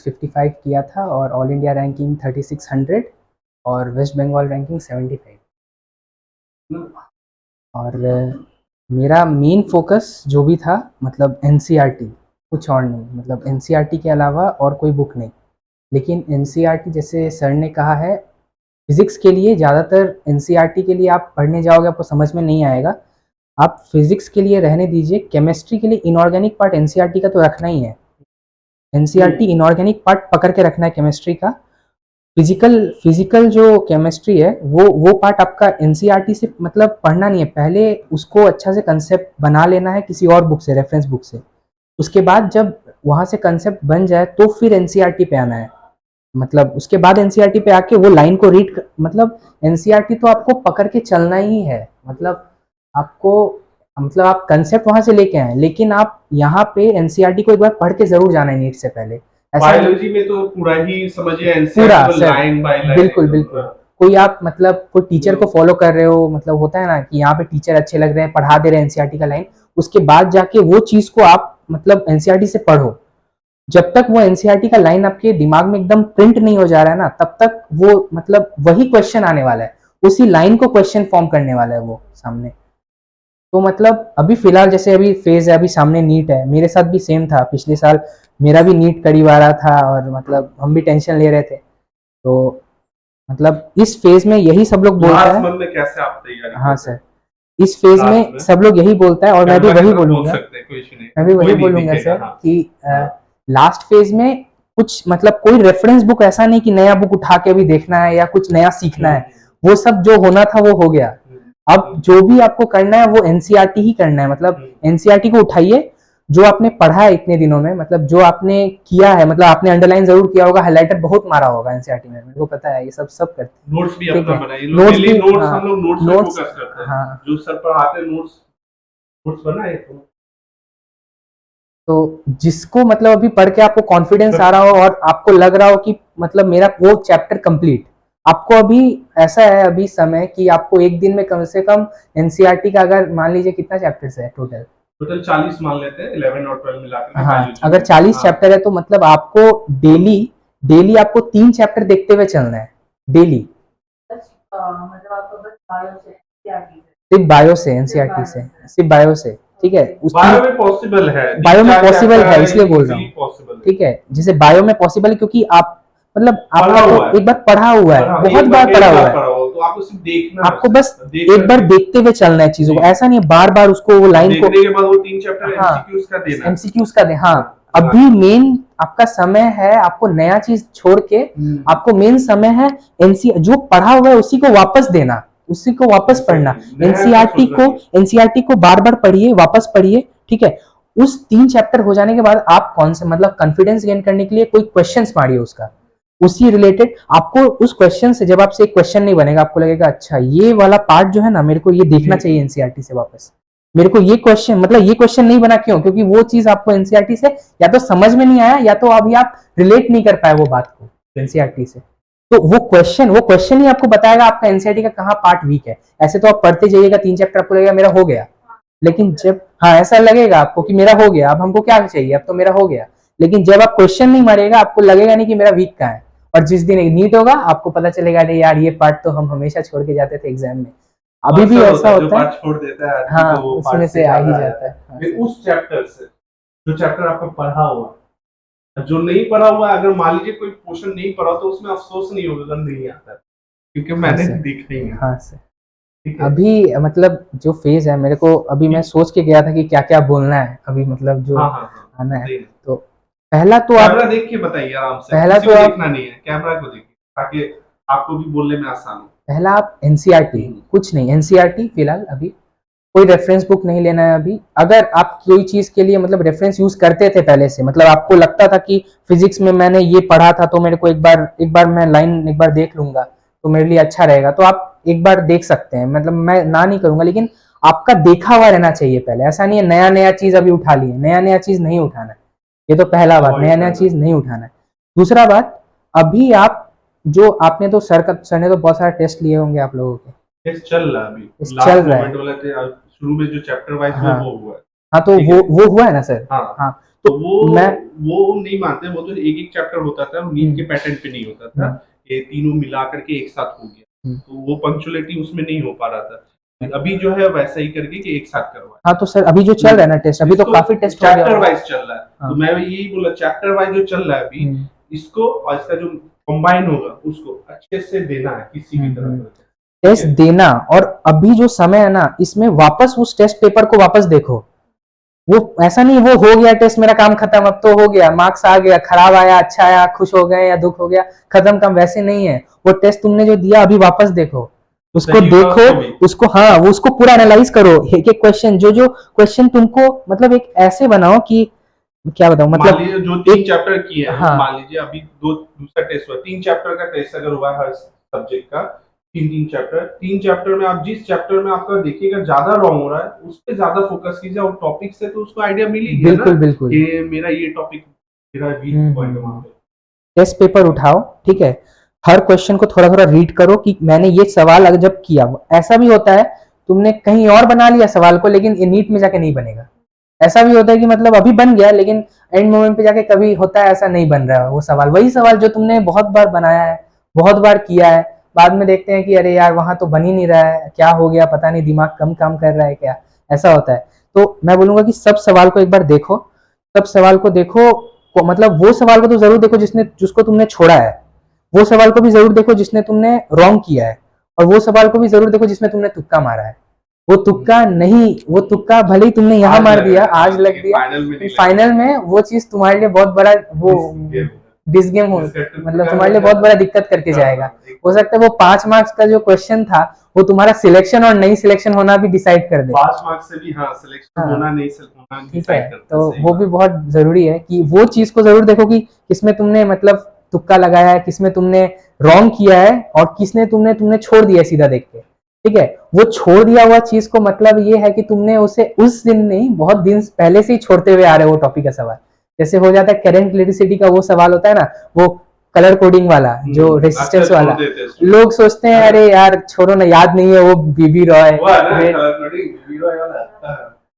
55 किया था और ऑल इंडिया रैंकिंग 3600 और वेस्ट बंगाल रैंकिंग 75। और मेरा मेन फोकस जो भी था मतलब एनसीईआरटी, कुछ और नहीं, मतलब एनसीईआरटी के अलावा और कोई बुक नहीं। लेकिन एनसीईआरटी जैसे सर ने कहा है, फिजिक्स के लिए ज़्यादातर एनसीईआरटी के लिए आप पढ़ने जाओगे आपको समझ में नहीं आएगा, आप फिजिक्स के लिए रहने दीजिए। केमिस्ट्री के लिए इनऑर्गेनिक पार्ट एनसीईआरटी का तो रखना ही है, एनसीईआरटी इनऑर्गेनिक पार्ट पकड़ के रखना है केमिस्ट्री का। फिजिकल जो केमिस्ट्री है वो पार्ट आपका एनसीईआरटी से मतलब पढ़ना नहीं है, पहले उसको अच्छा से कंसेप्ट बना लेना है किसी और बुक से, रेफरेंस बुक से। उसके बाद जब वहाँ से कंसेप्ट बन जाए तो फिर एनसीईआरटी पे आना है, मतलब उसके बाद एनसीईआरटी पे आके वो लाइन को रीड मतलब एनसीईआरटी तो आपको पकड़ के चलना ही है, मतलब आपको मतलब आप कंसेप्ट वहां से लेके आए, लेकिन आप यहाँ पे एनसीईआरटी को एक बार पढ़ के जरूर जाना है नीट से पहले। ऐसा बायोलॉजी में तो पूरा ही समझिए पूरा एनसीईआरटी को सर, लाइन बाय लाइन बिल्कुल बिल्कुल। कोई आप मतलब कोई टीचर को फॉलो कर रहे हो, मतलब होता है ना कि यहाँ पे टीचर अच्छे लग रहे हैं पढ़ा दे रहे हैं एनसीईआरटी का लाइन, उसके बाद जाके वो चीज को आप मतलब एनसीईआरटी से पढ़ो। जब तक वो एनसीईआरटी का लाइन आपके दिमाग में एकदम प्रिंट नहीं हो जा रहा है ना, तब तक वो मतलब वही क्वेश्चन आने वाला है, उसी लाइन को क्वेश्चन फॉर्म करने वाला है वो सामने। तो मतलब अभी फिलहाल जैसे अभी फेज है, अभी सामने नीट है, मेरे साथ भी सेम था, पिछले साल मेरा भी नीट करीब आ रहा था और मतलब हम भी टेंशन ले रहे थे। तो मतलब इस फेज में यही सब लोग बोलते लास्ट हैं। मंथ में कैसे आप तैयारी हाँ करते हैं? सर, इस फेज लास्ट में में सब लोग यही बोलता है और मैं भी कैमरा की वही तरफ बोल बोलूंगा, सकते हैं, कोई इशू नहीं, मैं भी कोई वही नहीं बोलूंगा दिखेगा। सर हाँ कि हाँ लास्ट फेज में कुछ मतलब कोई रेफरेंस बुक ऐसा नहीं कि नया बुक उठा के अभी देखना है या कुछ नया सीखना है, वो सब जो होना था वो हो गया। अब जो भी आपको करना है वो एनसीईआरटी ही करना है, मतलब एनसीईआरटी को उठाइए, जो आपने पढ़ा है इतने दिनों में, मतलब जो आपने किया है, मतलब आपने अंडरलाइन जरूर किया होगा, हाइलाइटर बहुत मारा होगा एनसीईआरटी में, मेरे को पता है, ये सब करते हैं। नोट्स भी ठीक अपना है, बनाइए, नोट्स डेली भी, नोट्स, हाँ हम लोग नोट्स पे नोट्स, फोकस करते हैं, हाँ। जो सर पढ़ाते हैं नोट्स नोट्स बनाए तो तो जिसको मतलब अभी पढ़ के आपको कॉन्फिडेंस आ रहा हो और आपको लग रहा हो कि मतलब मेरा वो चैप्टर कंप्लीट, आपको अभी ऐसा है अभी समय कि आपको एक दिन में कम से कम एनसीईआरटी का अगर मान लीजिए कितना चैप्टर्स है टोटल, टोटल 40 मान लेते हैं, 11 और 12 मिला के हाँ बायोलॉजी अगर में। 40 हाँ चैप्टर है तो मतलब आपको डेली डेली आपको 3 चैप्टर देखते हुए चलना है डेली, सिर्फ बायो से एनसीईआरटी से, सिर्फ बायो से, ठीक है। बायो में पॉसिबल है, बायो में 3-4 पॉसिबल है चैप्टर इसलिए बोल रहा इजीली हूँ, पॉसिबल है। ठीक है, जैसे बायो में पॉसिबल है क्योंकि आप मतलब पढ़ा आपका हुआ तो है, एक बार पढ़ा हुआ है, बहुत एक बार बार पढ़ा कई हुआ बार है, पढ़ा हो तो आपको सिर्फ देखना है, आपको उसे बस देख एक बार करके देखते हुए चलना है चीजों को, जी, ऐसा नहीं है बार बार उसको वो और लाइन को, देखने के बाद वो 3 चैप्टर हाँ एमसीक्यूज का देना है। एमसीक्यूज का दे, हाँ हाँ अभी मेन आपका समय है, आपको नया चीज छोड़ के आपको मेन समय है एनसी जो पढ़ा हुआ है उसी को वापस देना, उसी को वापस पढ़ना। एनसीईआरटी को बार बार पढ़िए, वापस पढ़िए, ठीक है। उस 3 चैप्टर हो जाने के बाद आप कौन से मतलब कॉन्फिडेंस गेन करने के लिए कोई क्वेश्चंस मारिए उसका, उसी रिलेटेड आपको उस क्वेश्चन से, जब आपसे एक क्वेश्चन नहीं बनेगा आपको लगेगा अच्छा ये वाला पार्ट जो है ना मेरे को ये देखना चाहिए एनसीईआरटी से वापस, मेरे को ये क्वेश्चन मतलब ये क्वेश्चन नहीं बना क्यों, क्योंकि वो चीज आपको एनसीईआरटी से या तो समझ में नहीं आया या तो अभी आप रिलेट नहीं कर पाए वो बात को एनसीईआरटी से। तो वो क्वेश्चन ही आपको बताएगा आपका एनसीईआरटी का कहाँ पार्ट वीक है। ऐसे तो आप पढ़ते जाइएगा 3 चैप्टर आपको लगेगा मेरा हो गया, लेकिन जब हाँ ऐसा लगेगा आपको कि मेरा हो गया, अब हमको क्या चाहिए, अब तो मेरा हो गया, लेकिन जब आप क्वेश्चन नहीं मारिएगा आपको लगेगा नहीं कि मेरा वीक कहाँ है। और जिस दिन नीट होगा आपको पता चलेगा अरे यार ये पार्ट तो हम हमेशा छोड़ के जाते थे एग्जाम में, अभी भी ऐसा जो होता है, पार्ट छोड़ देता है आदमी हाँ तो वो उसमें पार्ट से से आ ही ज्यादा आ जाता जाता है, है। हाँ फिर सर। उस चैप्टर से जो चैप्टर आपका पढ़ा हुआ है, जो नहीं पढ़ा हुआ है, अगर मान लीजिए कोई पोर्शन नहीं पढ़ा तो उसमें अफसोस नहीं होगा अगर नहीं आता है, क्योंकि हाँ मैंने सर, देखा ही है। हाँ सर। ठीक है। अभी मतलब जो फेज है मेरे को, अभी मैं सोच के गया था कि क्या क्या बोलना है अभी, मतलब जो हाँ हाँ हाँ, आना है, बताइए। तो पहला तो आप, कैमरा देख के बताइए आराम से, पहला किसी तो को आप देखना नहीं है, कैमरा को देखिए ताकि आपको भी बोलने में आसान हो। पहला आप एनसीईआरटी, कुछ नहीं एनसीईआरटी फिलहाल अभी कोई रेफरेंस बुक नहीं लेना है अभी। अगर आप कोई चीज के लिए मतलब रेफरेंस यूज करते थे पहले से, मतलब आपको लगता था कि फिजिक्स में मैंने ये पढ़ा था तो मेरे को एक बार मैं लाइन एक बार देख लूंगा तो मेरे लिए अच्छा रहेगा, तो आप एक बार देख सकते हैं, मतलब मैं ना नहीं करूंगा, लेकिन आपका देखा हुआ रहना चाहिए पहले। ऐसा नहीं है नया नया चीज अभी उठा लिए, नया नया चीज नहीं उठाना है, ये तो पहला बात, नया नया चीज नहीं उठाना है। दूसरा बात, अभी आप जो आपने तो सर ने तो बहुत सारे टेस्ट लिए होंगे आप लोगों के, टेस्ट चल रहा है अभी, टेस्ट चल लास्ट रहा मोमेंट है, वाला शुरू में जो चैप्टर वाइज हाँ वो हुआ है। हाँ तो ठीक है। वो हुआ है ना सर, हाँ हाँ तो वो मैं वो नहीं मानते, वो तो एक एक चैप्टर होता था, नीट के पैटर्न पे नहीं होता था, ये तीनों मिला करके एक साथ हो गया, तो वो पंक्चुअलिटी उसमें नहीं हो पा रहा था। अभी जो है वैसा ही करके कि एक साथ करवाए। हाँ तो सर अभी जो चल रहा है ना टेस्ट, अभी तो काफी टेस्ट हो गया चैप्टर होगा। वाइज चल रहा है, हाँ। तो मैं यही बोला चैप्टर वाइज जो चल रहा है अभी, इसको और इसका जो कंबाइन होगा उसको अच्छे से देना है किसी भी तरह का। टेस्ट देना, और अभी जो समय है ना इसमें वापस उस टेस्ट पेपर को वापस देखो। वो ऐसा नहीं वो हो गया टेस्ट, मेरा काम खत्म, अब तो हो गया, मार्क्स आ गया, खराब आया अच्छा आया, खुश हो गए या दुख हो गया, खत्म काम, वैसे नहीं है। वो टेस्ट तुमने जो दिया अभी वापस देखो, उसको देखो, उसको हाँ वो उसको पूरा एनालाइज करो, एक एक क्वेश्चन, जो जो क्वेश्चन तुमको मतलब एक ऐसे बनाओ कि क्या बताऊं, मान मतलब लीजिए जो 3 चैप्टर किए हैं, हाँ मान लीजिए अभी दूसरा टेस्ट हुआ, 3 चैप्टर का टेस्ट अगर हुआ है हर सब्जेक्ट का, 3 चैप्टर में आप जिस चैप्टर में आपका देखिएगा ज्यादा रॉन्ग हो रहा है उस पे ज्यादा फोकस कीजिए, और टॉपिक से तो उसको आइडिया मिल ही गया ना, बिल्कुल बिल्कुल कि मेरा ये टॉपिक मेरा वीक पॉइंट है वहां पे। टेस्ट पेपर उठाओ, ठीक है, हर क्वेश्चन को थोड़ा थोड़ा रीड करो कि मैंने ये सवाल अगर जब किया, ऐसा भी होता है तुमने कहीं और बना लिया सवाल को लेकिन ये नीट में जाके नहीं बनेगा। ऐसा भी होता है कि मतलब अभी बन गया लेकिन एंड मोमेंट पे जाके कभी होता है ऐसा नहीं बन रहा है वो सवाल, वही सवाल जो तुमने बहुत बार बनाया है, बहुत बार किया है, बाद में देखते हैं कि अरे यार वहां तो बन ही नहीं रहा है, क्या हो गया पता नहीं, दिमाग कम काम कर रहा है क्या, ऐसा होता है। तो मैं बोलूंगा कि सब सवाल को एक बार देखो, सब सवाल को देखो, मतलब वो सवाल को तो जरूर देखो जिसने जिसको तुमने छोड़ा है, वो सवाल को भी जरूर देखो जिसने तुमने रॉन्ग किया है, और वो सवाल को भी जरूर देखो जिसमें तुमने तुक्का मारा है। वो तुक्का नहीं, वो तुक्का भले ही तुमने यहाँ मार दिया, आज लग दिया, फाइनल में वो चीज तुम्हारे लिए बहुत बड़ा वो डिस गेम हो, मतलब तुम्हारे लिए बहुत बड़ा दिक्कत करके जाएगा। हो सकता है वो 5 मार्क्स का जो क्वेश्चन था वो तुम्हारा सिलेक्शन और नहीं सिलेक्शन होना भी डिसाइड कर दे। 5 मार्क्स से भी हाँ सिलेक्शन होना नहीं होना ठीक है, डिसाइड करता तो है, वो भी बहुत जरूरी है कि वो चीज को जरूर देखो कि किसमें तुमने मतलब तुक्का लगाया है, किसमें तुमने रॉन्ग किया है, और किसने तुमने तुमने छोड़ दिया सीधा देख के। ठीक है, वो छोड़ दिया हुआ चीज को मतलब ये है कि तुमने उसे उस दिन नहीं, बहुत दिन पहले से ही छोड़ते हुए आ रहे हो वो टॉपिक का सवाल। जैसे हो जाता है करंट इलेक्ट्रिसिटी का वो सवाल होता है ना, वो कलर कोडिंग वाला जो रेसिस्टेंस वाला, लोग सोचते हैं अरे यार छोड़ो ना, याद नहीं है, वो बीबी रॉय,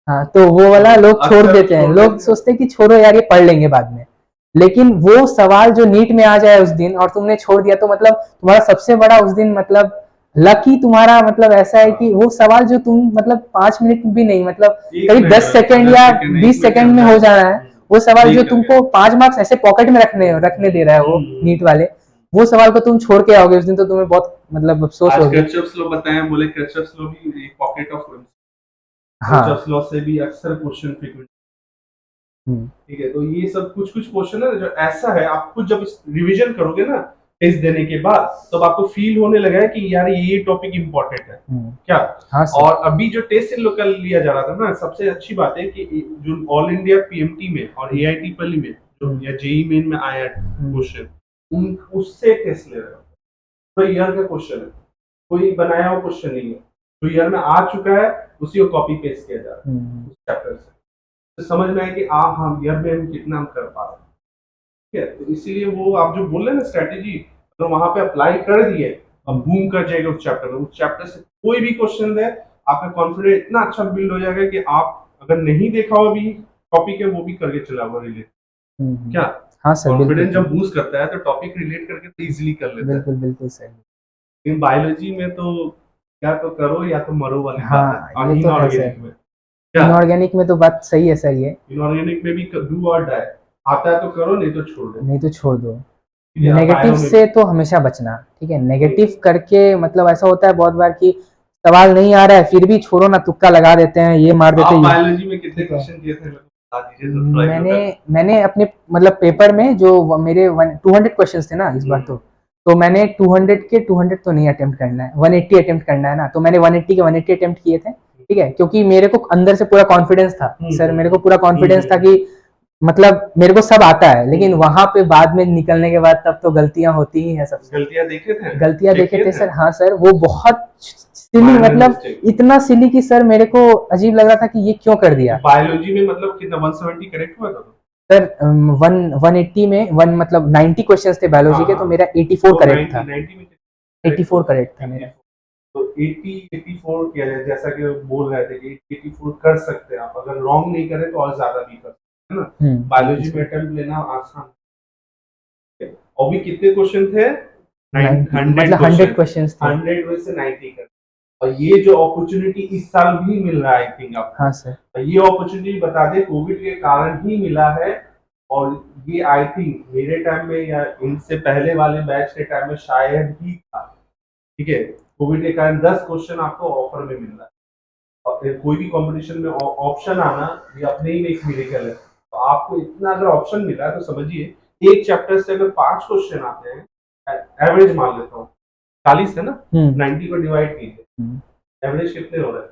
हाँ तो वो वाला लोग छोड़ देते हैं, लोग सोचते हैं कि छोड़ो यार ये पढ़ लेंगे बाद में। लेकिन वो सवाल जो नीट में आ जाए उस दिन और तुमने छोड़ दिया, तो मतलब तुम्हारा सबसे बड़ा उस दिन मतलब लकी तुम्हारा मतलब ऐसा है कि वो सवाल जो तुम मतलब 5 मिनट भी नहीं, मतलब करीब 10 सेकंड या 20 सेकंड में हो जाना है, वो सवाल जो तुमको 5 मार्क्स ऐसे पॉकेट में रखने दे रहा है वो नीट वाले, वो सवाल को तुम छोड़ के आओगे उस दिन, तो तुम्हें बहुत मतलब अफसोस होगा। कर्चफ्स लॉ बताएं, बोले कर्चफ्स लॉ भी एक पॉकेट ऑफ हाँ कर्चफ्स लॉ से भी अक्सर क्वेश्चन फ्रीक्वेंट, ठीक है, तो ये सब कुछ कुछ क्वेश्चन है जो ऐसा है, आप खुद जब रिवीजन करोगे ना टेस्ट देने के बाद, तब आपको फील होने लगा है कि यार ये टॉपिक इंपॉर्टेंट है क्या। हाँ और अभी जो टेस्ट इन लोग का लिया जा रहा था ना, सबसे अच्छी बात है कि जो ऑल इंडिया पीएमटी में और एआईटी पली में जो या जेई मेन में आया क्वेश्चन, उन उससे टेस्ट ले रहे हो, तो ईयर का क्वेश्चन है, कोई बनाया हुआ क्वेश्चन नहीं है, जो ईयर में आ चुका है उसी को कॉपी पेस्ट किया जा रहा है उस चैप्टर से, तो समझ में आए कि हम ईयर में हम कितना हम कर पा रहे हैं। ठीक है, तो इसीलिए वो आप जो बोल रहे हैं ना स्ट्रेटेजी, तो वहां पे अप्लाई कर दिए, अब बूम कर जाएगा उस चैप्टर में, उस चैप्टर से कोई भी क्वेश्चन है आपका कॉन्फिडेंस इतना अच्छा बिल्ड हो जाएगा कि आप अगर नहीं देखा हो अभी टॉपिक है वो भी करके चला हुआ रिलेट क्या। हाँ सर, कॉन्फिडेंस जब बूस्ट करता है तो टॉपिक रिलेट करके तो इजीली कर लेता है। बिल्कुल बिल्कुल सही। लेकिन बायोलॉजी में तो या तो करो या तो मरो वाली हाँ, बात है। ये तो है इनऑर्गेनिक सर। में क्या, इनऑर्गेनिक में तो बात सही है सर, ये इनऑर्गेनिक में भी डू और डाई, आता है तो करो नहीं तो छोड़ दो, नहीं तो छोड़ दो। ठीक है। नेगेटिव से तो हमेशा बचना, ठीक है, नेगेटिव करके मतलब ऐसा होता है बहुत बार कि सवाल नहीं आ रहा है फिर भी छोड़ो ना, तुक्का लगा देते हैं, ये मार देते हैं। बायोलॉजी में कितने क्वेश्चन किए थे बता दीजिए तो मैंने अपने मतलब पेपर में जो मेरे 200 क्वेश्चंस थे ना इस बार, तो मैंने 200 के 200 तो नहीं अटेम्प्ट करना है, 180 अटेम्प्ट करना है ना, तो मैंने 180 के 180 अटेम्प्ट किए थे। ठीक है, क्योंकि मेरे को अंदर से पूरा कॉन्फिडेंस था सर, मेरे को पूरा कॉन्फिडेंस था कि मतलब मेरे को सब आता है, लेकिन वहां पे बाद में निकलने के बाद तब तो गलतियां होती ही है, सबसे गलतियां देखे थे सर। हाँ सर, वो बहुत सिली, मतलब इतना सिली कि सर मेरे को अजीब लग रहा था कि ये क्यों कर दिया। बायोलॉजी में मतलब कितना 170 करेक्ट हुआ था सर 180 में मतलब 90 क्वेश्चंस थे बायोलॉजी के, तो मेरा 84 करेक्ट था, 84 करेक्ट था मेरा। तो 84 किया जाए, जैसा कि बोल रहे थे कि 84 कर सकते हैं आप, अगर रॉन्ग नहीं करें तो और ज्यादा भी कर सकते है ना। बायोलॉजी में अटेम्प्ट लेना आसान है। और भी कितने क्वेश्चन थे? 100 मतलब 100 क्वेश्चंस थे। 100 में से 90 कर। और ये जो अपॉर्चुनिटी इस साल भी मिल रहा है, आई थिंक आपको। हाँ सर। और ये अपॉर्चुनिटी बता दे कोविड के कारण ही मिला है। और ये आई थिंक मेरे टाइम में या इनसे पहले वाले बैच के टाइम में शायद ही था। ठीक है, कोविड के कारण 10 क्वेश्चन आपको ऑफर में मिल रहा है। और फिर कोई भी कंपटीशन में ऑप्शन आना ये अपने ही में एक मिरेकल है। तो आपको इतना अगर ऑप्शन मिला है तो समझिए एक चैप्टर से अगर 5 क्वेश्चन आते हैं, एवरेज मान लेता हूँ 40 है ना, 90 को डिवाइड कीजिए, एवरेज कितने हो रहे हैं?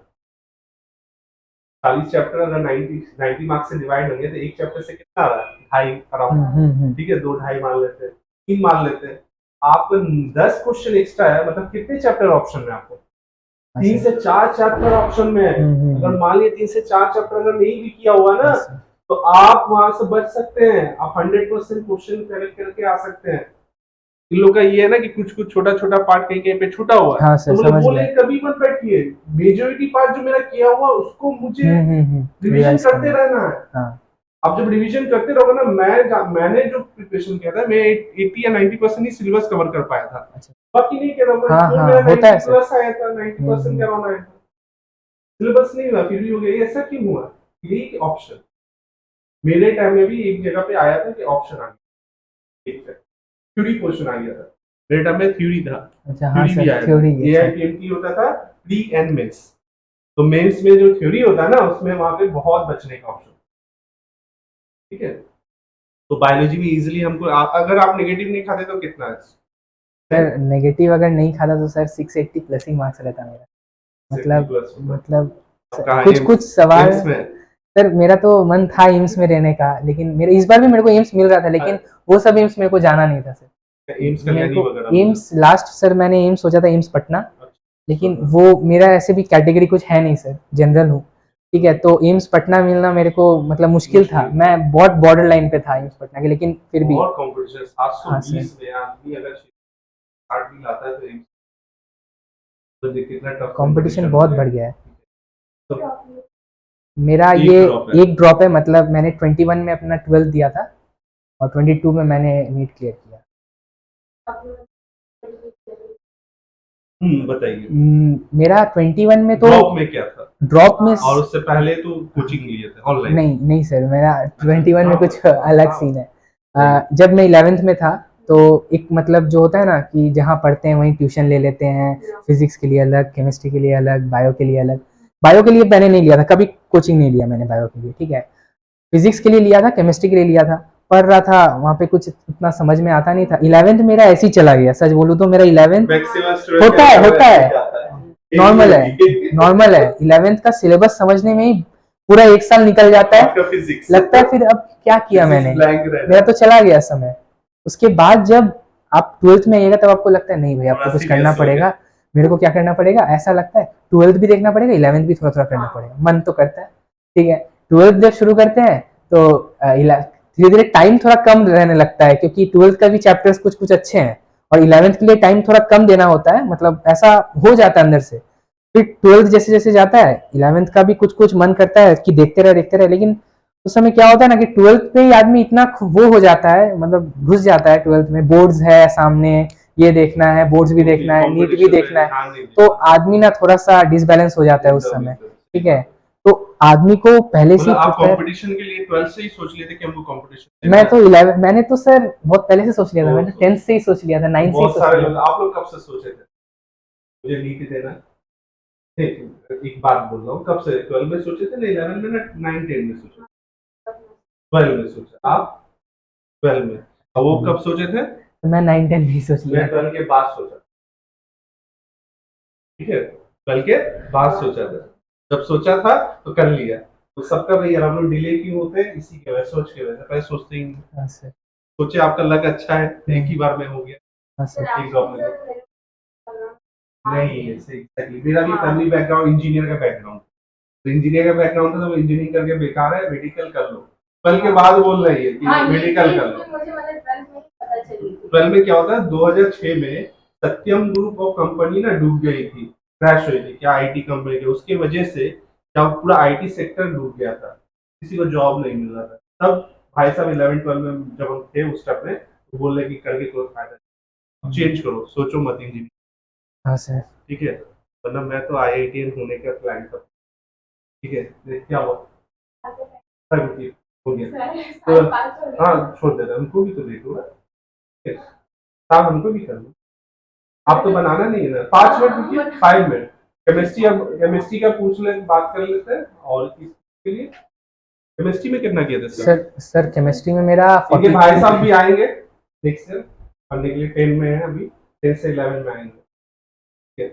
40 चैप्टर अगर 90 मार्क्स से डिवाइड होंगे तो एक चैप्टर से कितना आ रहा है? 2.5 अराउंड। ठीक है, 2 2.5 मान लेते हैं, 3 मान लेते हैं। आप 10 क्वेश्चन एक्स्ट्रा है, मतलब कितने चैप्टर ऑप्शन में आपको? 3 से 4 चैप्टर ऑप्शन में है। अगर मान लिया 3 से 4 चैप्टर अगर नहीं भी किया हुआ ना, तो आप वहां से बच सकते हैं। आप 100% क्वेश्चन करेक्ट करके आ सकते हैं। इन लोग का ये है ना कि कुछ कुछ छोटा छोटा पार्ट कहीं कहीं पे छूटा हुआ है। हाँ सर, तो मतलब समझ वो गया। लेके कभी मत बैठिए। मेजोरिटी पार्ट जो मेरा किया हुआ उसको मुझे रिवीजन रिवाइज करते करना। रहना है। हाँ। आप जब रिवीजन करते रहोगे ना, मैंने जो प्रिपरेशन किया था, मैं 80 या 90% ही सिलेबस कवर कर पाया था। अच्छा। बाकी नहीं किया था। हाँ, स्कूल हाँ, मेरा होता है 90 सर। प्लस आया था, 90% क्या होना है, सिलेबस नहीं हुआ फिर भी हो गया। ये ऐसा क्यों हुआ? यही ऑप्शन मेरे टाइम में भी एक जगह पे आया था कि ऑप्शन आ गया, ठीक है, थ्योरी क्वेश्चन आ गया था। मेरे टाइम में थ्योरी था। अच्छा, हाँ थ्योरी भी सर, आया था। थ्योरी। एआईपीएमटी होता था प्री एंड मेंस। तो मेंस में जो थ्योरी होता है ना, उसमें वहां पे बहुत बचने का ऑप्शन, ठीक है। तो बायोलॉजी में इजीली हमको अगर आप नेगेटिव नहीं खाते तो कितना है? सर नेगेटिव अगर नहीं खाता तो सर 680 प्लस ही मार्क्स रहता मेरा। 60 मतलब प्लस होता। मतलब अब कहाँ कुछ एम्स? कुछ सवाल। एम्स में? सर मेरा तो मन था एम्स में रहने का, लेकिन मेरे इस बार भी मेरे को एम्स मिल रहा था, लेकिन वो सब एम्स मेरे को जाना नहीं था सर। एम्स मेरे कल्याणी को वगैरह? एम्स लास्ट सर मैंने एम्स सोचा था, एम्स पटना, लेकिन वो मेरा ऐसे भी कैटेगरी कुछ है नहीं सर, जनरल हूँ। ठीक है, तो एम्स पटना मिलना मेरे को मतलब मुश्किल था। मैं बहुत बॉर्डर लाइन पे था एम्स पटना के, लेकिन फिर भी। बहुत कंपटीशन। हाँ सर। 720 में आदमी अगर 60 भी लाता है तो तो देखिए कितना टफ कंपटीशन बहुत बढ़ गया है। तो मेरा एक ये drop है। एक ड्रॉप है। मतलब मैंने 21 में अपना 12th दिया था और 22 में मैंने नीट क्लियर किया। बताइए। मेरा 21 में तो ड्रॉप में क्या था? ड्रॉप में और उससे पहले तो कोचिंग लिए थे ऑनलाइन? नहीं नहीं सर, मेरा 21 में कुछ अलग सीन है। नहीं। जब मैं 11th में था तो एक मतलब जो होता है ना कि जहाँ पढ़ते हैं वहीं ट्यूशन ले लेते हैं, फिजिक्स के लिए अलग, केमिस्ट्री के लिए अलग, बायो के लिए अलग। बायो के लिए मैंने नहीं लिया था, कभी कोचिंग नहीं लिया मैंने बायो के लिए। ठीक है, फिजिक्स के लिए लिया था, केमिस्ट्री के लिए लिया था, पढ़ रहा था वहाँ पे, कुछ उतना समझ में आता नहीं था। 11th मेरा ऐसे ही चला गया, सच बोलूँ तो मेरा 11th होता है नॉर्मल है, नॉर्मल है। 11th का सिलेबस समझने में ही पूरा एक साल निकल जाता है, लगता है फिर अब क्या किया मैंने, मेरा तो चला गया समय। उसके बाद जब आप 12th में आइएगा तब आपको लगता है नहीं भाई आपको कुछ करना पड़ेगा, मेरे को क्या करना पड़ेगा, ऐसा लगता है। 12th भी देखना पड़ेगा, 11th भी थोड़ा थोड़ा करना पड़ेगा, मन तो करता है। ठीक है, 12th जब शुरू करते हैं तो धीरे धीरे टाइम थोड़ा कम रहने लगता है, क्योंकि 12th का भी चैप्टर्स कुछ कुछ अच्छे हैं और 11th के लिए टाइम थोड़ा कम देना होता है, मतलब ऐसा हो जाता है अंदर से। फिर 12th जैसे जैसे जाता है 11th का भी कुछ कुछ मन करता है कि देखते रहे, लेकिन उस समय क्या होता है ना कि 12th पे ही आदमी इतना वो हो जाता है, मतलब घुस जाता है 12th में। बोर्ड्स है सामने, ये देखना है, बोर्ड्स भी देखना है, नीट भी देखना है, तो आदमी ना थोड़ा सा डिसबैलेंस हो जाता है उस समय। ठीक है, तो आदमी को पहले से मतलब आप प्रिपेयर। कंपटीशन के लिए 12 से ही सोच लिए थे कि हमको कंपटीशन मैं तो 11 मैंने तो सर बहुत पहले से सोच लिया था, मैंने 10th से ही सोच लिया था, 9 से ही बहुत सोच सारे लिया लोग। था। आप लोग कब से सोचे थे मुझे नीट देना? एक बात बोल रहा हूँ, कब से? 12 में सोचे थे ना, 11 में ना, 9 10 में सोचे? 12 में सोचा आप? 12 में। और वो कब सोचे थे? तो मैं 9 10 नहीं सोच लिया। मैं 12 के बाद सोचा। ठीक है, 12 के बाद सोचा था। जब सोचा था तो कर लिया। तो सबका भैया हम लोग डिले क्यों होते हैं? इसी के वजह, सोच के वजह। पहले सोचते ही नहीं। हाँ सर। सोचे आपका लक अच्छा है, एक ही बार में हो गया। हाँ सर। एक ड्रॉप में नहीं है सही। Exactly। मेरा भी फैमिली बैकग्राउंड इंजीनियर का बैकग्राउंड, तो इंजीनियर का बैकग्राउंड था, तो इंजीनियरिंग करके बेकार है, मेडिकल कर लो। 12 के बाद बोल रही है कि मेडिकल कर लो। 12 में क्या होता है, 2006 में सत्यम ग्रुप ऑफ कंपनी ना डूब गई थी, क्रैश हुई थी क्या, आईटी कंपनी के, उसके वजह से जब पूरा आईटी सेक्टर डूब गया था, किसी को जॉब नहीं मिल रहा था। तब भाई साहब 11-12 में जब हम थे उस टाइम में, तो बोल रहे कि करके कोई फायदा नहीं, चेंज करो, सोचो मत इंजीनियरिंग। हाँ सर। ठीक है, वरना मैं तो IITian होने का प्लान था। ठीक है, देख क्या हुआ, हो गया तो हाँ छोड़ दे रहा, हमको भी तो देख लो, काम हमको भी करना। आप तो बनाना नहीं है ना, 5 मिनट रुकिए, 5 मिनट केमिस्ट्री, अब केमिस्ट्री का पूछ ले, बात कर लेते हैं। और किसके लिए केमिस्ट्री में कितना किया था सर? सर केमिस्ट्री में मेरा इनके भाई साहब भी आएंगे नेक्स्ट ईयर पढ़ने के लिए, 10 में है अभी, 10 से 11 में आएंगे। ठीक है,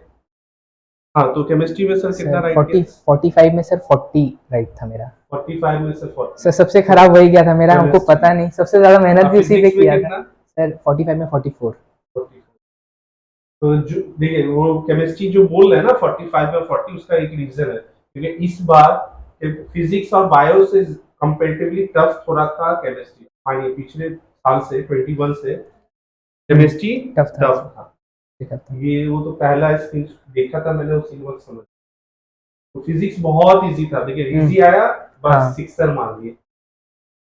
हाँ तो केमिस्ट्री में सर कितना राइट 45 में सर 40 राइट था मेरा। 45 में से 40 सर सबसे खराब वही गया था मेरा, हमको Chemistry। पता नहीं, सबसे ज्यादा मेहनत भी उसी पे फिजिक्स में किया था कितना? सर। 45 में 44। 44। तो जो देखिए वो केमिस्ट्री जो बोल रहे हैं ना 45 में 40, उसका एक रीजन है, क्योंकि इस बार फिजिक्स और बायो से कंपैरेटिवली टफ थोड़ा था केमिस्ट्री। मानिए पिछले साल से 21 से केमिस्ट्री टफ था। टफ था। ये वो तो पहला स्क्रीन देखा था मैंने, उसी वक्त समझ। तो फिजिक्स बहुत इजी था, देखिए इजी आया बस 6 मार दिए।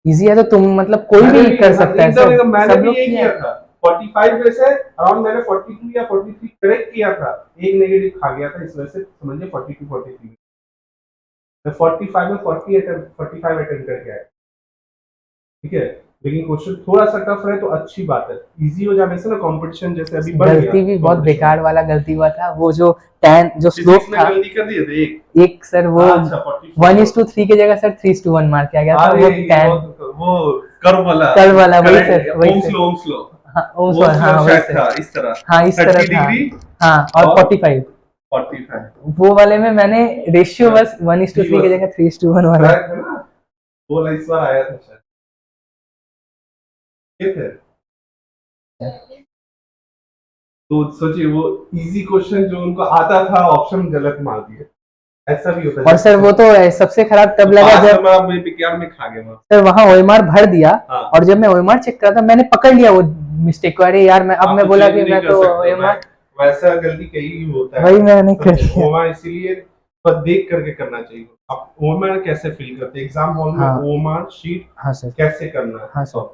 इजी है तो तुम मतलब कोई भी कर सकता है सर, मैंने भी यही किया था। 45 में से अराउंड मैंने 42 या 43 करेक्ट किया था, एक नेगेटिव खा गया था, इस वजह से समझिए 42 43 मैं 45 में 45 अटेम्प्ट करके आया। ठीक है, लेकिन क्वेश्चन थोड़ा सा टफ है तो अच्छी बात है, इजी हो जाने से ना कंपटीशन जैसे अभी बढ़ गया। गलती भी बहुत बेकार वाला गलती हुआ था, वो जो tan जो स्लोप था, गलती कर दिए थे एक सर वो 1:3 की जगह सर 3:1 मार के आ गया था। वो tan वो कर्व वाला वही सर, वही सर। ओम स्लो हाँ वही सर, इस तरह हाँ इस तरह था। हाँ और 45 वो वाले में मैंने रेशियो बस 1:3 की जगह 3:1 वाला वो इस बार आया था शायद। ठीक है, तो सोचिए वो इजी क्वेश्चन जो उनको आता था ऑप्शन गलत मार दिए, ऐसा भी होता है। और सर वो तो सबसे खराब तब लगा जब मैं विज्ञान में खा गया सर, वहाँ ओएमआर भर दिया। हाँ। और जब मैं ओएमआर चेक कर रहा था मैंने पकड़ लिया वो मिस्टेक को, अरे यार मैं बोला कि मैं तो ओएमआर, वैसा गलती कहीं होता है, वही मैंने कर दिया। ओएमआर इसीलिए बस देख करके करना चाहिए। आप ओएमआर कैसे फिल करते हैं एग्जाम हॉल में, ओएमआर शीट हाँ सर कैसे करना है? हाँ सर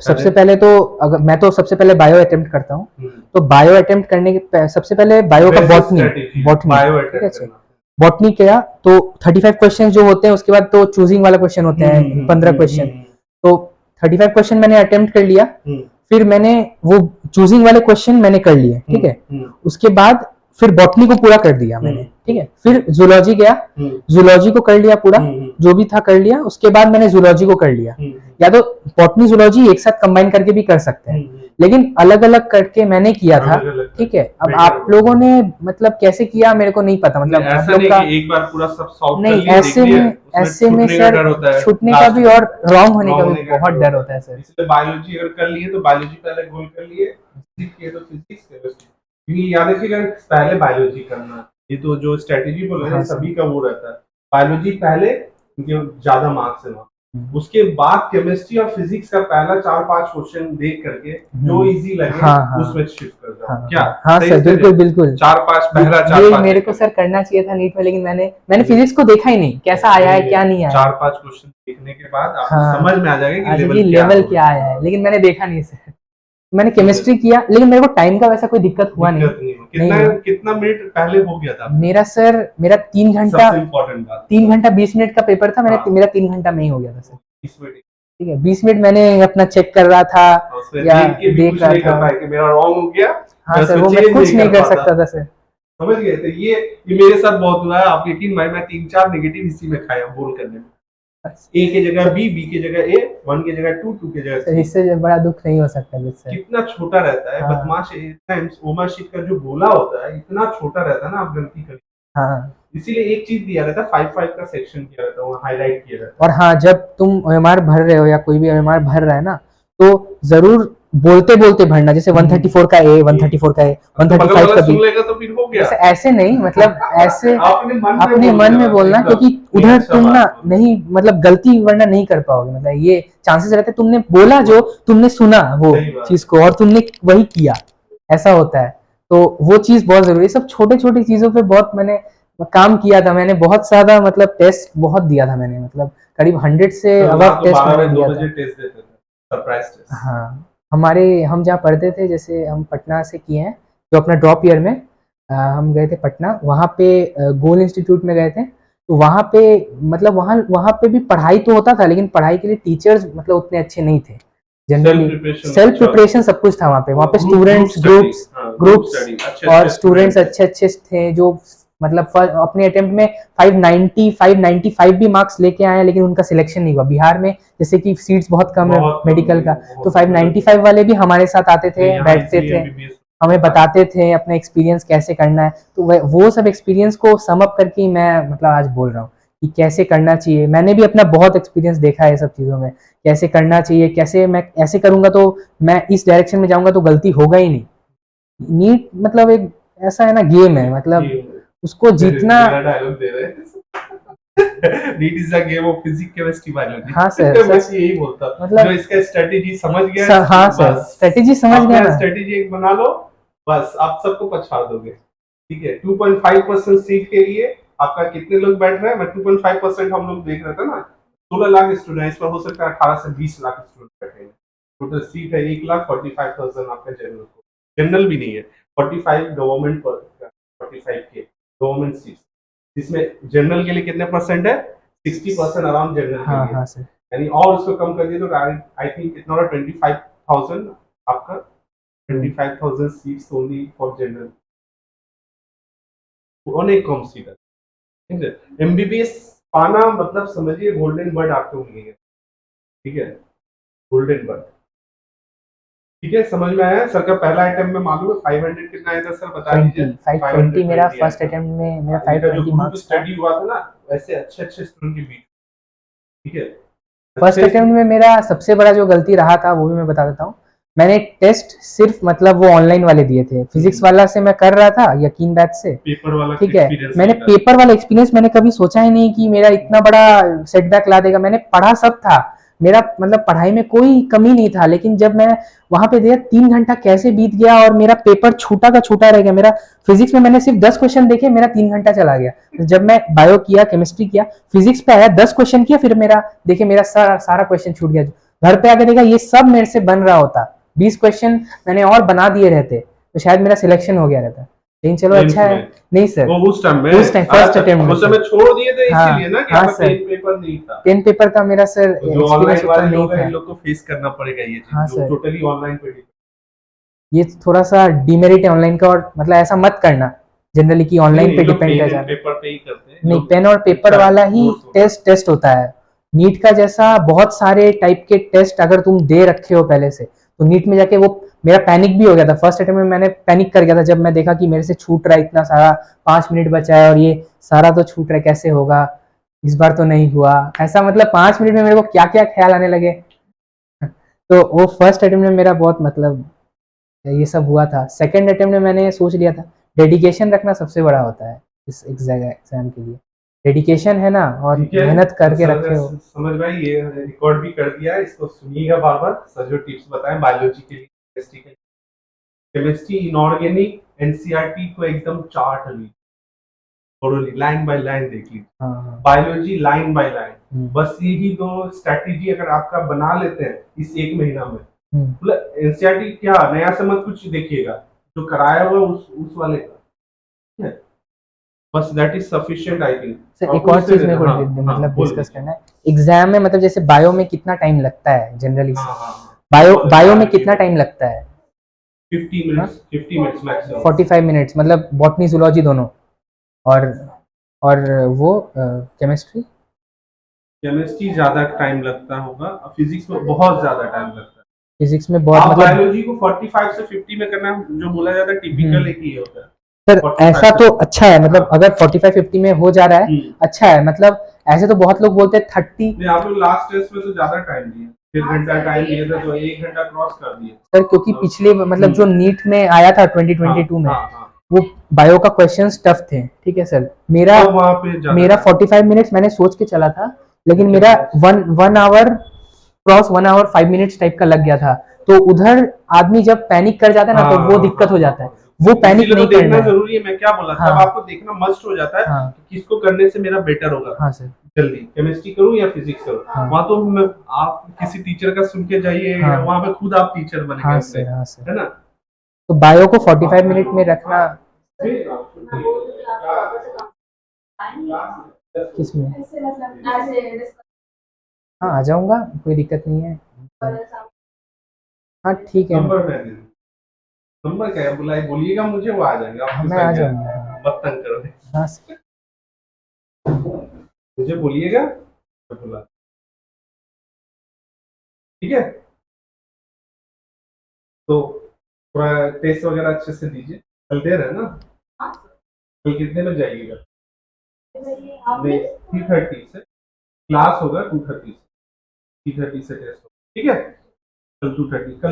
सबसे पहले तो अगर मैं तो सबसे पहले बायो अटेम्प्ट करता हूँ, तो बायो अटेम्प्ट करने के सबसे पहले बायो का बॉटनी बॉटनी किया तो 35 क्वेश्चन जो होते हैं, उसके बाद तो चूजिंग वाला क्वेश्चन होते हैं 15 क्वेश्चन, तो 35 क्वेश्चन मैंने अटेम्प्ट कर लिया। फिर मैंने वो चूजिंग वाले क्वेश्चन मैंने कर लिए, ठीक है। उसके बाद फिर बॉटनी को पूरा कर दिया मैंने, ठीक है। फिर जूलॉजी गया, जूलॉजी को कर लिया पूरा, जो भी था कर लिया। उसके बाद मैंने जूलॉजी को कर लिया। या तो बॉटनी जूलॉजी एक साथ कंबाइन करके भी कर सकते हैं, लेकिन अलग अलग करके मैंने किया था, ठीक है। अब आप लोगों ने मतलब कैसे किया मेरे को नहीं पता, मतलब आप लोग का एक बार पूरा सब सॉल्व नहीं, ऐसे में सर छूटने का भी और रॉन्ग होने का भी बहुत डर होता है सर। इसलिए बायोलॉजी अगर कर लिए तो बायोलॉजी पहले गोल कर लिए, फिजिक्स किए तो फिजिक्स, केमिस्ट्री, क्योंकि याद रखिएगा पहले बायोलॉजी करना, ये तो जो स्ट्रेटेजी बोल रहे हैं सभी का वो रहता है, बायोलॉजी पहले क्योंकि ज्यादा मार्क्स है, उसके बाद केमिस्ट्री और फिजिक्स का पहला 4-5 क्वेश्चन देख करके जो इजी लगे उसमें शिफ्ट कर जाओ। क्या? हाँ सर बिल्कुल बिल्कुल, 4-5 पहला 4-5 मेरे को सर करना चाहिए था नीट में, लेकिन मैंने फिजिक्स को देखा ही नहीं कैसा आया है क्या नहीं आया। 4-5 क्वेश्चन देखने के बाद आपको समझ में आ जाएगा कि लेवल क्या आया है, लेकिन मैंने देखा नहीं सर। मैंने केमिस्ट्री किया, लेकिन मेरे को टाइम का वैसा कोई दिक्कत हुआ नहीं। कितना मिनट पहले हो गया था मेरा सर? मेरा 3 घंटा 3 घंटा 20 मिनट का पेपर था, मेरा 3 घंटा में ही हो गया था सर। ठीक है, 20 मिनट मैंने अपना चेक कर रहा था या देख रहा था कि मेरा रॉन्ग हो गया। हाँ सर, वो मैं कुछ नहीं कर सकता था सर। समझ गए? तो ये मेरे साथ बहुत हुआ है, आप यकीन भाई, मैं 3-4 नेगेटिव इसी में खाया बोल करने में। ए की जगह बी, बी की जगह ए, 1 की जगह 2, 2 की जगह C। इससे बड़ा दुख नहीं हो सकता मुझसे। कितना छोटा रहता है बदमाश, टाइम्स ओमा शीट का जो गोला होता है इतना छोटा रहता है ना, आप गलती करें। हाँ, इसीलिए एक चीज दिया रहता है, 5-5 का सेक्शन किया रहता है, वो हाईलाइट किया रहता है। और हाँ, जब तुम ओएमआर भर रहे हो या कोई भी ओएमआर भर रहा है ना, तो जरूर बोलते बोलते भरना, जैसे 134 का ए, 134 का ए, 135 का बी, तो फिर हो गया। ऐसे नहीं, मतलब ऐसे अपने मन में बोलना, क्योंकि उधर तुम ना नहीं मतलब गलती वरना नहीं कर पाओगे, मतलब ये चांसेस रहते तुमने बोला जो तुमने सुना वो चीज को और तुमने वही किया, ऐसा होता है। तो वो चीज बहुत जरूरी है। सब छोटे छोटी चीजों पे बहुत मैंने काम किया था मैंने, बहुत ज्यादा मतलब टेस्ट बहुत दिया था मैंने, मतलब करीब 100 से तो अबव तो टेस्ट 12 मैंने बजे 2 दिया था। बजे टेस्ट देते थे, सरप्राइज टेस्ट। हाँ, हम जहाँ पढ़ते थे, जैसे हम पटना से किए हैं, तो अपना ड्रॉप ईयर में हम गए थे पटना, वहाँ पे गोल इंस्टीट्यूट में गए थे। तो वहाँ पे मतलब वहाँ वहाँ पे भी पढ़ाई तो होता था, लेकिन पढ़ाई के लिए टीचर्स मतलब उतने अच्छे नहीं थे जनरली। सेल्फ प्रिपरेशन सब कुछ था वहाँ पे स्टूडेंट्स ग्रुप्स और स्टूडेंट्स अच्छे अच्छे थे, जो मतलब अपने अटेम्प्ट में 595 भी मार्क्स लेके आए हैं, लेकिन उनका सिलेक्शन नहीं हुआ बिहार में, जैसे कि सीट्स बहुत कम है मेडिकल का। तो 595 वाले भी हमारे साथ आते थे, बैठते थे, हमें बताते थे अपना एक्सपीरियंस कैसे करना है। तो वो सब एक्सपीरियंस को सम अप करके मैं मतलब आज बोल रहा हूँ कि कैसे करना चाहिए। मैंने भी अपना बहुत एक्सपीरियंस देखा है सब चीज़ों में, कैसे करना चाहिए, कैसे मैं ऐसे करूंगा तो मैं इस डायरेक्शन में जाऊंगा तो गलती होगा ही नहीं। नीट मतलब एक ऐसा है ना, गेम है, मतलब उसको जीतना। मेरा डायलॉग दे रहे हैं। NEET is a game of physics chemistry biology. हाँ सर, मैं यही बोलता हूँ, मतलब जो इसका स्ट्रेटेजी समझ गया हाँ सर, बस स्ट्रेटेजी समझ गया अपना ना। स्ट्रेटेजी एक बना लो, बस आप सबको पछाड़ दोगे। ठीक है, 2.5% सीट के लिए आपका कितने लोग बैठ रहे हैं? मैं 2.5% हम लोग देख रहे थे ना, 16 लाख स्टूडेंट, इसमें हो सकता है 18 से 20 लाख स्टूडेंट बैठे हैं। टोटल सीट है 1,45,000 आपका जनरल को, जनरल भी नहीं है, 45 गवर्नमेंट पर 45 के गवर्नमेंट सीट, जिसमें जनरल के लिए कितने परसेंट है? 60% अराउंड जनरल के लिए। हाँ सर, यानी और उसको कम कर दिए तो आई थिंक इतना 25,000 आपका 25,000 सीट्स ओनली फॉर जनरल, अनेक कम सीट है। ठीक है, एमबीबीएस पाना मतलब समझिए गोल्डन बर्ड आपको मिलेगा। ठीक है, गोल्डन बर्ड। ठीक है, समझ में आया? सर का पहला अटेम्प्ट में मालूम है 500 कितना आया था? सर बता दीजिए। 520 मेरा फर्स्ट अटेम्प्ट में, मेरा इनका जो 520 ग्रुप मार्क्स था। स्टडी हुआ था ना, वैसे अच्छे अच्छे स्टूडेंट के बीच। ठीक है, फर्स्ट अटेम्प्ट में मेरा सबसे बड़ा जो गलती रहा था वो भी मैं बता देता हूँ। मैंने टेस्ट सिर्फ मतलब वो ऑनलाइन वाले दिए थे, फिजिक्स वाला से मैं कर रहा था यकीन बैच से। पेपर वाला ठीक है, एक्सपीरियंस मैंने नहीं था। पेपर वाला एक्सपीरियंस मैंने कभी सोचा ही नहीं कि मेरा इतना बड़ा सेटबैक ला देगा। मैंने पढ़ा सब था, मेरा मतलब पढ़ाई में कोई कमी नहीं था, लेकिन जब मैं वहां पे देखा 3 घंटा कैसे बीत गया और मेरा पेपर छूटा का छूटा रह गया। मेरा फिजिक्स में मैंने सिर्फ 10 क्वेश्चन देखे, मेरा 3 घंटा चला गया। जब मैं बायो किया, केमिस्ट्री किया, फिजिक्स पे आया, 10 क्वेश्चन किया, फिर मेरा देखिए मेरा सारा क्वेश्चन छूट गया। घर पे आके देखा ये सब मेरे से बन रहा होता, 20 क्वेश्चन मैंने और बना दिए रहते तो शायद मेरा सिलेक्शन हो गया रहता। लेकिन चलो अच्छा है। नहीं सर, वो उस टाइम में उस टाइम फर्स्ट अटेम्प्ट में उस समय छोड़ दिए थे हाँ, इसीलिए ना कि हाँ आपका सर, 10 पेपर नहीं था। 10 पेपर का मेरा सर तो जो एक्सपीरियंस ऑनलाइन उतना वाले नहीं लोग हैं था। इन लोग को फेस करना पड़ेगा ये चीज, हाँ जो सर, टोटली ऑनलाइन पे ये थोड़ा सा डिमेरिट है ऑनलाइन का, और मतलब ऐसा मत करना जनरली कि ऑनलाइन पे डिपेंड कर जाना। पेपर पे ही करते हैं नहीं, पेन और पेपर वाला ही टेस्ट होता है। नीट का जैसा बहुत सारे टाइप के टेस्ट अगर तुम दे रखे हो पहले से, तो नीट में जाके वो मेरा पैनिक भी हो गया था। फर्स्ट अटेम्प्ट में मैंने पैनिक कर गया था जब मैं देखा कि मेरे से छूट रहा है इतना सारा, 5 मिनट बचा है और ये सारा तो छूट रहा है, कैसे होगा, इस बार तो नहीं हुआ ऐसा। मतलब 5 मिनट में मेरे को क्या क्या ख्याल आने लगे। तो वो फर्स्ट अटेम्प्ट में मेरा बहुत मतलब ये सब हुआ था। सेकंड अटेम्प्ट में मैंने सोच लिया था, डेडिकेशन रखना सबसे बड़ा होता है इस एग्जाम के लिए। डेडिकेशन है ना, और मेहनत करके रखे हो। समझ भाई, ये रिकॉर्ड भी कर दिया है, इसको सुनिएगा बार बार। सर जो टिप्स बताएं बायोलॉजी के लिए, केमिस्ट्री के लिए, केमिस्ट्री इनऑर्गेनिक एनसीईआरटी को एकदम चार्ट ली, थोड़ी लाइन बाय लाइन देख लीजिए। हाँ, बायोलॉजी लाइन बाय लाइन, बस यही दो स्ट्रैटेजी अगर आपका बना लेते हैं इस एक महीना में, मतलब एनसीईआरटी क्या नया से मत कुछ देखिएगा, जो कराया हुआ उस वाले का, ठीक है, बस that is sufficient I think. Sir एक और चीज मेरे को मतलब डिस्कस करना है एग्जाम में, मतलब जैसे बायो में कितना टाइम लगता है जनरली? बायो में कितना टाइम लगता है? 50 मिनट्स मैक्सिमम। 45 मिनट्स, मतलब बॉटनी जूलॉजी दोनों। और वो केमिस्ट्री केमिस्ट्री ज्यादा टाइम लगता होगा, फिजिक्स में बहुत ज्यादा टाइम लगता है। फिजिक्स में बहुत, मतलब बायोलॉजी को 45 से 50 में करना जो बोला जाता है टिपिकल एक ही होता है सर। ऐसा तो अच्छा है, मतलब अगर 45-50 में हो जा रहा है अच्छा है। मतलब ऐसे तो बहुत लोग बोलते हैं 30। नहीं, आप लोग लास्ट टेस्ट में तो ज्यादा टाइम दिए, 1 घंटा टाइम दिए थे तो 1 घंटा क्रॉस कर दिए सर, क्योंकि पिछले मतलब जो नीट में आया था 2022 में, वो बायो का क्वेश्चंस टफ थे। ठीक है सर, मेरा 45 मिनट्स मैंने सोच के चला था, लेकिन मेरा 1 hour cross 1 hour 5 minutes type का लग गया था। तो उधर आदमी जब पैनिक कर जाता है ना, तो वो दिक्कत हो जाता है। वो पैनिक इसीलिए नहीं तो देखना करना है। जरूरी है, मैं क्या बोला हाँ। तब आपको देखना मस्ट हो जाता है हाँ कि किसको करने से मेरा बेटर होगा हाँ सर। जल्दी, केमिस्ट्री करूं या फिजिक्स करूं। हाँ। वहां तो आप किसी टीचर का सुन के जाइए, हाँ। वहां पे खुद आप टीचर बनेंगे हाँ अपने, सर, हाँ सर। है ना। तो बायो को 45 मिनट में रखना किसमें? हाँ आ जाऊंगा, कोई दिक्कत नहीं है। हाँ ठीक है। नंबर मैं दे दूं। नंबर क्या है, बोलिएगा मुझे, वो आ जाएंगे। हाँ आपको मैं आ सही है, जाऊंगा। मत तंग करो, हाँ सर। मुझे बोलिएगा, मैं बुला, ठीक है। तो थोड़ा टेस्ट वगैरह अच्छे से दीजिए, कल दे रहे हैं ना। कल कितने में जाइएगा? नहीं, 3:30 से क्लास होगा, 2:30 से 3:30 से टेस्ट होगा, ठीक है। कल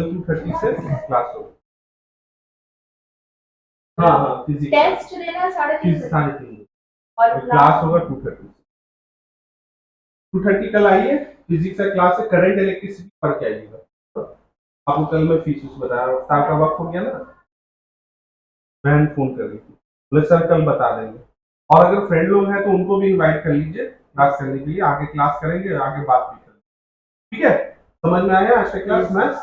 2:30 से क्लास होगा। हाँ हाँ, फिजिक्स टेस्ट देना 3:30 3:30 और क्लास होगा 2:30 कल आइए। फिजिक्स का क्लास है, करंट इलेक्ट्रिसिटी पढ़ के आइएगा। आपको कल मैं फीस बता रहा हूँ, साल का वक्त हो गया ना, बहन फोन कर रही थी, बोले सर कल बता देंगे। और अगर फ्रेंड लोग हैं तो उनको भी इनवाइट कर लीजिए क्लास करने के लिए, आगे क्लास करेंगे, आगे बात भी करेंगे, ठीक है। समझ में आया आज का क्लास मैथ्स,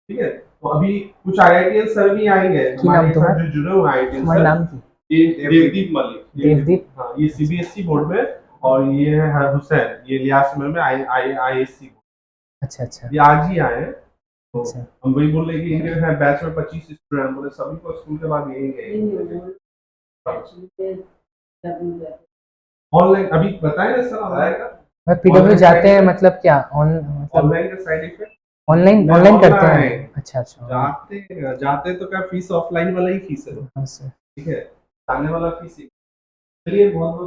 ठीक है। तो अभी कुछ आईआईटीएन सर भी आएंगे की नाम हमारे साथ तुम्हारा? जो जुड़े हुए आईआईटीएन तुम्हारे सर। नाम की? ये देवदीप मलिक, देवदीप। हाँ, ये सीबीएसई बोर्ड में, और ये है हुसैन, ये लियास में आईएससी। अच्छा अच्छा। ये आज ही आए हैं, तो अच्छा। हम वही बोल रहे कि इनके है बैच में 25 स्टूडेंट, बोले सभी को स्कूल के बाद यही गए ऑनलाइन। अभी बताए ना सर, आएगा मैं पीडब्ल्यू Online जाते हैं side मतलब क्या मतलब ऑनलाइन का साइड इफेक्ट। ऑनलाइन मैं ऑनलाइन करते online हैं? अच्छा अच्छा। जाते तो क्या फीस ऑफलाइन वाला ही फीस है, हाँ सर। ठीक है, जाने वाला फीस। चलिए बहुत बहुत